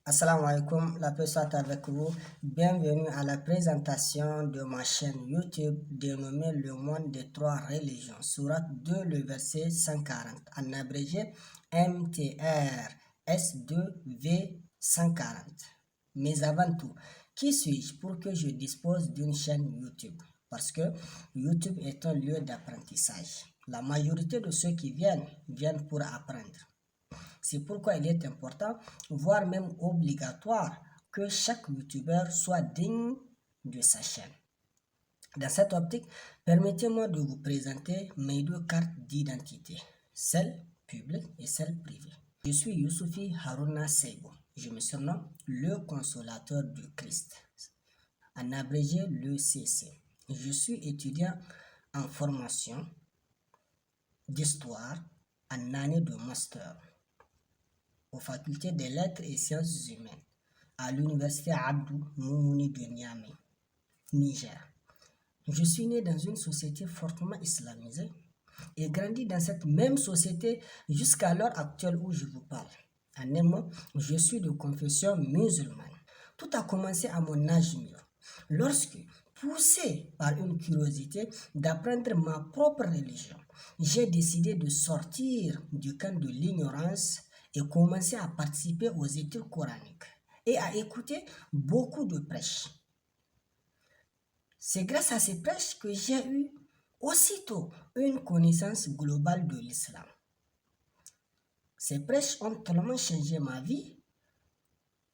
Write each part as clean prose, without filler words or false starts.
Assalamu alaikum, la paix soit avec vous. Bienvenue à la présentation de ma chaîne YouTube dénommée Le Monde des Trois Religions, Sourate 2, le verset 140, en abrégé MTR S2V 140. Mais avant tout, qui suis-je pour que je dispose d'une chaîne YouTube? Parce que YouTube est un lieu d'apprentissage. La majorité de ceux qui viennent pour apprendre. C'est pourquoi il est important, voire même obligatoire, que chaque youtubeur soit digne de sa chaîne. Dans cette optique, permettez-moi de vous présenter mes deux cartes d'identité, celle publique et celle privée. Je suis Youssoufi Haruna Seibo. Je me surnomme le consolateur du Christ, en abrégé le CC. Je suis étudiant en formation d'histoire en année de master aux facultés des lettres et sciences humaines à l'université Abdou Moumouni de Niamey, Niger. Je suis né dans une société fortement islamisée et grandi dans cette même société jusqu'à l'heure actuelle où je vous parle. En un mot, je suis de confession musulmane. Tout a commencé à mon âge mûr, lorsque, poussé par une curiosité d'apprendre ma propre religion, j'ai décidé de sortir du camp de l'ignorance et commencer à participer aux études coraniques et à écouter beaucoup de prêches. C'est grâce à ces prêches que j'ai eu aussitôt une connaissance globale de l'islam. Ces prêches ont tellement changé ma vie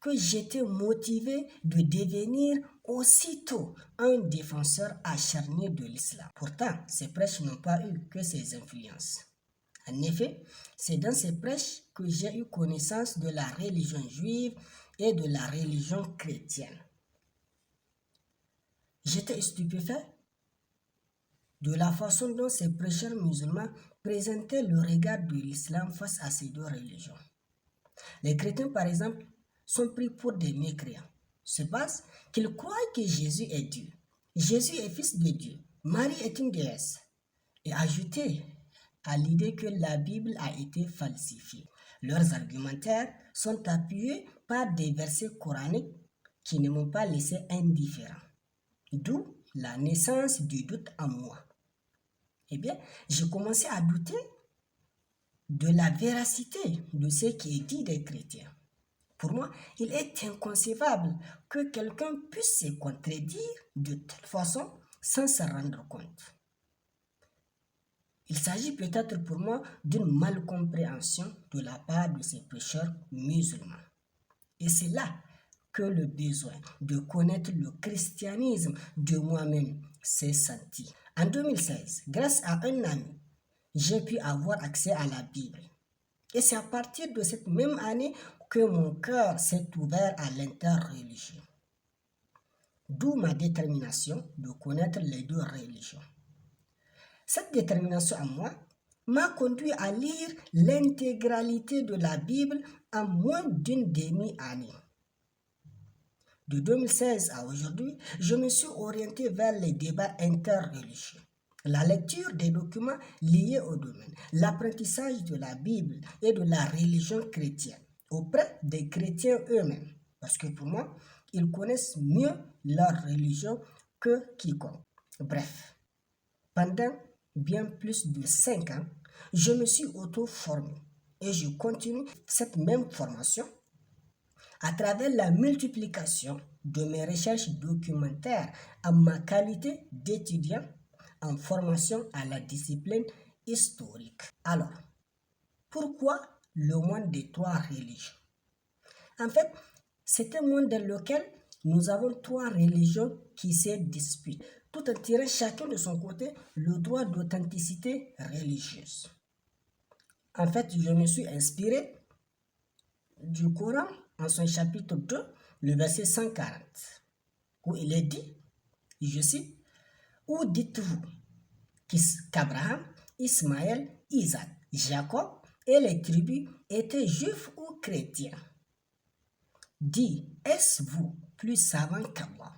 que j'étais motivé de devenir aussitôt un défenseur acharné de l'islam. Pourtant, ces prêches n'ont pas eu que ces influences. En effet, c'est dans ces prêches que j'ai eu connaissance de la religion juive et de la religion chrétienne. J'étais stupéfait de la façon dont ces prêcheurs musulmans présentaient le regard de l'islam face à ces deux religions. Les chrétiens, par exemple, sont pris pour des mécréants. C'est parce qu'ils croient que Jésus est Dieu. Jésus est fils de Dieu. Marie est une déesse. Et ajouter à l'idée que la Bible a été falsifiée. Leurs argumentaires sont appuyés par des versets coraniques qui ne m'ont pas laissé indifférent. D'où la naissance du doute en moi. Eh bien, j'ai commencé à douter de la véracité de ce qui est dit des chrétiens. Pour moi, il est inconcevable que quelqu'un puisse se contredire de telle façon sans se rendre compte. Il s'agit peut-être pour moi d'une malcompréhension de la part de ces prêcheurs musulmans. Et c'est là que le besoin de connaître le christianisme de moi-même s'est senti. En 2016, grâce à un ami, j'ai pu avoir accès à la Bible. Et c'est à partir de cette même année que mon cœur s'est ouvert à l'interreligion. D'où ma détermination de connaître les deux religions. Cette détermination en moi m'a conduit à lire l'intégralité de la Bible en moins d'une demi-année. De 2016 à aujourd'hui, je me suis orienté vers les débats interreligieux, la lecture des documents liés au domaine, l'apprentissage de la Bible et de la religion chrétienne auprès des chrétiens eux-mêmes. Parce que pour moi, ils connaissent mieux leur religion que quiconque. Bref, pendant bien plus de 5 ans, je me suis auto-formé et je continue cette même formation à travers la multiplication de mes recherches documentaires en ma qualité d'étudiant en formation à la discipline historique. Alors, pourquoi le monde des trois religions? En fait, c'est un monde dans lequel nous avons trois religions qui se disputent, tout en tirant chacun de son côté le droit d'authenticité religieuse. En fait, je me suis inspiré du Coran en son chapitre 2, le verset 140, où il est dit, je cite, « Où dites-vous qu'Abraham, Ismaël, Isaac, Jacob et les tribus étaient juifs ou chrétiens? Dis, est-ce vous plus savant qu'Allah?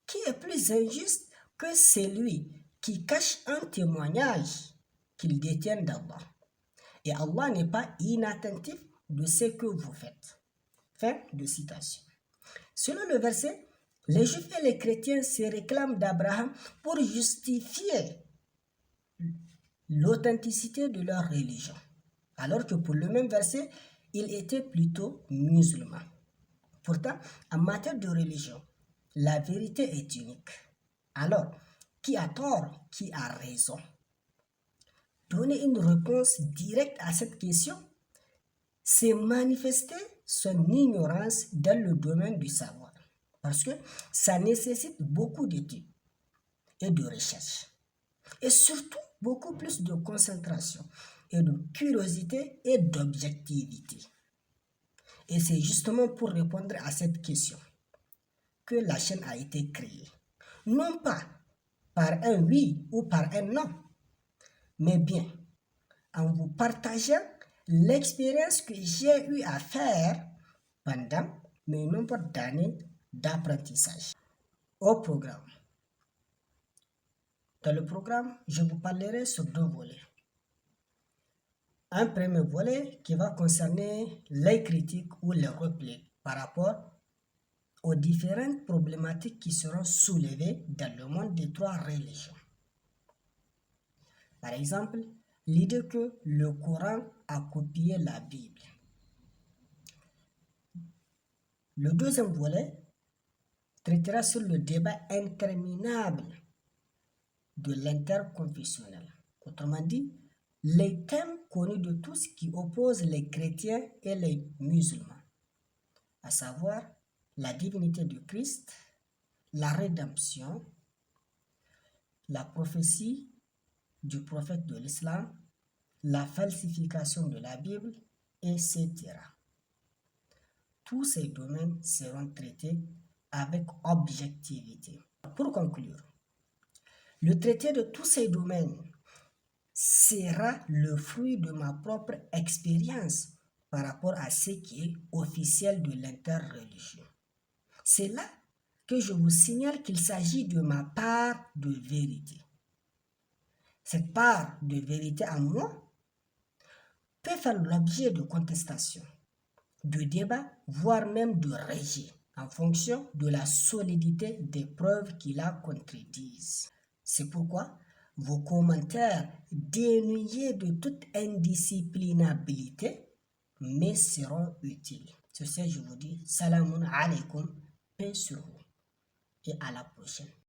Qui est plus injuste que celui qui cache un témoignage qu'il détient d'Allah? Et Allah n'est pas inattentif de ce que vous faites. » Fin de citation. Selon le verset, les Juifs et les chrétiens se réclament d'Abraham pour justifier l'authenticité de leur religion, alors que pour le même verset, ils étaient plutôt musulmans. Pourtant, en matière de religion, la vérité est unique. Alors, qui a tort, qui a raison? Donner une réponse directe à cette question, c'est manifester son ignorance dans le domaine du savoir, parce que ça nécessite beaucoup d'études et de recherche, et surtout beaucoup plus de concentration et de curiosité et d'objectivité. Et c'est justement pour répondre à cette question que la chaîne a été créée. Non pas par un oui ou par un non, mais bien en vous partageant l'expérience que j'ai eu à faire pendant mes nombreuses d'années d'apprentissage. Au programme. Dans le programme, je vous parlerai sur 2 volets. Un premier volet qui va concerner les critiques ou les répliques par rapport aux différentes problématiques qui seront soulevées dans le monde des 3 religions. Par exemple, l'idée que le Coran a copié la Bible. Le deuxième volet traitera sur le débat interminable de l'interconfessionnel. Autrement dit, les thèmes connus de tous qui opposent les chrétiens et les musulmans, à savoir la divinité du Christ, la rédemption, la prophétie du prophète de l'islam, la falsification de la Bible, etc. Tous ces domaines seront traités avec objectivité. Pour conclure, le traité de tous ces domaines sera le fruit de ma propre expérience par rapport à ce qui est officiel de l'interreligion. C'est là que je vous signale qu'il s'agit de ma part de vérité. Cette part de vérité en moi peut faire l'objet de contestation, de débat, voire même de rejet, en fonction de la solidité des preuves qui la contredisent. C'est pourquoi vos commentaires dénués de toute indisciplinabilité me seront utiles. Sur ce, je vous dis, salamun alaikum, paix sur vous, et à la prochaine.